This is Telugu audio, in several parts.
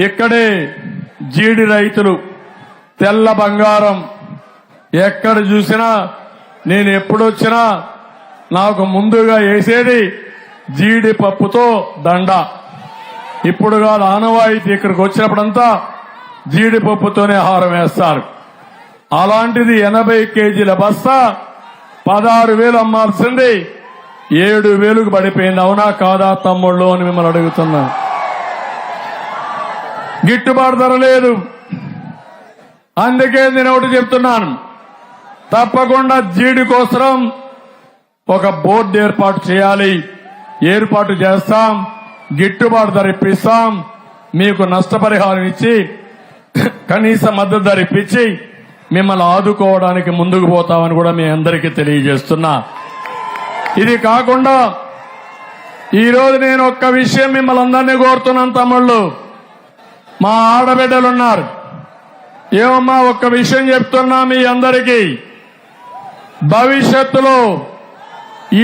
ఇక్కడే జీడి రైతులు తెల్ల బంగారం. ఎక్కడ చూసినా నేను ఎప్పుడొచ్చినా నాకు ముందుగా వేసేది జీడిపప్పుతో దండ. ఇప్పుడు కాదు, ఆనవాయితీ ఇక్కడికి వచ్చినప్పుడంతా జీడిపప్పుతోనే హారం వేస్తారు. అలాంటిది 80 కేజీల బస్తా 16,000 అమ్మాల్సింది 7,000కు పడిపోయింది. అవునా కాదా తమ్ముళ్ళు అని మిమ్మల్ని అడుగుతున్నా. గిట్టుబాటు ధర లేదు. అందుకే నేను ఒకటి చెప్తున్నాను, తప్పకుండా జీడి కోసం ఒక బోర్డు ఏర్పాటు చేయాలి. ఏర్పాటు చేస్తాం, గిట్టుబాటు ధర ఇప్పిస్తాం, మీకు నష్టపరిహారం ఇచ్చి కనీస మద్దతు ధర ఇప్పించి మిమ్మల్ని ఆదుకోవడానికి ముందుకు పోతామని కూడా మీ అందరికీ తెలియజేస్తున్నా. ఇది కాకుండా ఈరోజు నేను ఒక్క విషయం మిమ్మల్ని అందరినీ కోరుతున్నాను తమ్ముళ్ళు. మా ఆడబిడ్డలున్నారు. ఏమమ్మా ఒక్క విషయం చెప్తున్నా మీ అందరికీ, భవిష్యత్తులో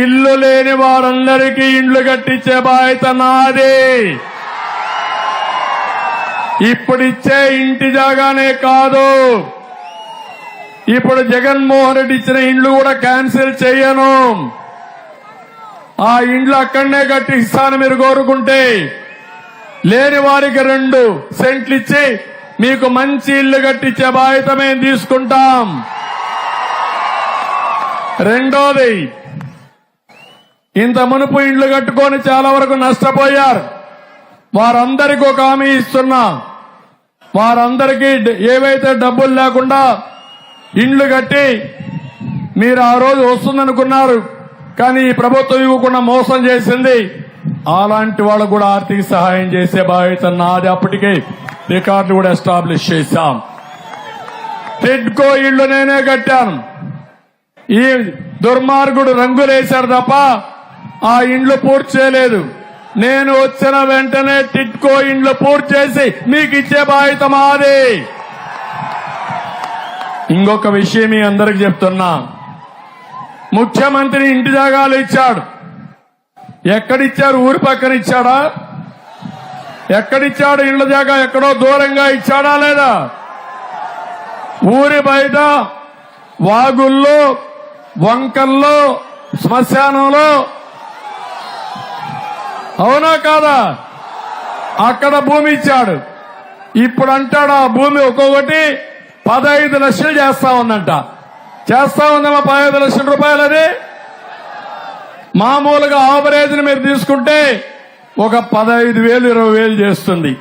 ఇల్లు లేని వారందరికీ ఇండ్లు కట్టించే బాధ్యత నాది. ఇప్పుడిచ్చే ఇంటి జాగానే కాదు, ఇప్పుడు జగన్మోహన్ రెడ్డి ఇచ్చిన ఇండ్లు కూడా క్యాన్సిల్ చేయను. ఆ ఇండ్లు అక్కడనే కట్టిస్తాను. మీరు కోరుకుంటే లేని వారికి 2 సెంట్లు ఇచ్చి మీకు మంచి ఇల్లు కట్టించే బాధ్యత మేము తీసుకుంటాం. రెండోది, ఇంత మునుపు ఇండ్లు కట్టుకొని చాలా వరకు నష్టపోయారు. వారందరికీ ఒక హామీ ఇస్తున్నా. వారందరికీ ఏవైతే డబ్బులు లేకుండా ఇండ్లు కట్టి మీరు ఆ రోజు వస్తుందనుకున్నారు, కానీ ఈ ప్రభుత్వం ఇవ్వకుండా మోసం చేసింది, అలాంటి వాళ్ళకు కూడా ఆర్థిక సహాయం చేసే బాధ్యత నాది. అప్పటికే రికార్డు కూడా ఎస్టాబ్లిష్ చేశాం. టిడ్కో ఇళ్లు నేనే కట్టాను. ఈ దుర్మార్గుడు రంగులేశారు తప్ప ఆ ఇండ్లు పూర్తి చేయలేదు. నేను వచ్చిన వెంటనే టిడ్కో ఇండ్లు పూర్తి చేసి మీకు ఇచ్చే బాధ్యత మాది. ఇంకొక విషయం మీ అందరికి చెప్తున్నా, ముఖ్యమంత్రి ఇంటి జాగాలు ఇచ్చాడు. ఎక్కడిచ్చారు? ఊరి పక్కన ఇచ్చాడా? ఎక్కడిచ్చాడు? ఇళ్ల జాగా ఎక్కడో దూరంగా ఇచ్చాడా లేదా? ఊరి బయట వాగుల్లో, వంకల్లో, శ్మశానంలో, అవునా కాదా? అక్కడ భూమి ఇచ్చాడు. ఇప్పుడు అంటాడు ఆ భూమి ఒక్కొక్కటి 15 లక్షలు చేస్తా ఉందంట. చేస్తా ఉందమ్మా 15 లక్షల రూపాయలు. అది మామూలుగా ఆవరేజ్ మీరు తీసుకుంటే ఒక 15,000 20,000 చేస్తుంది.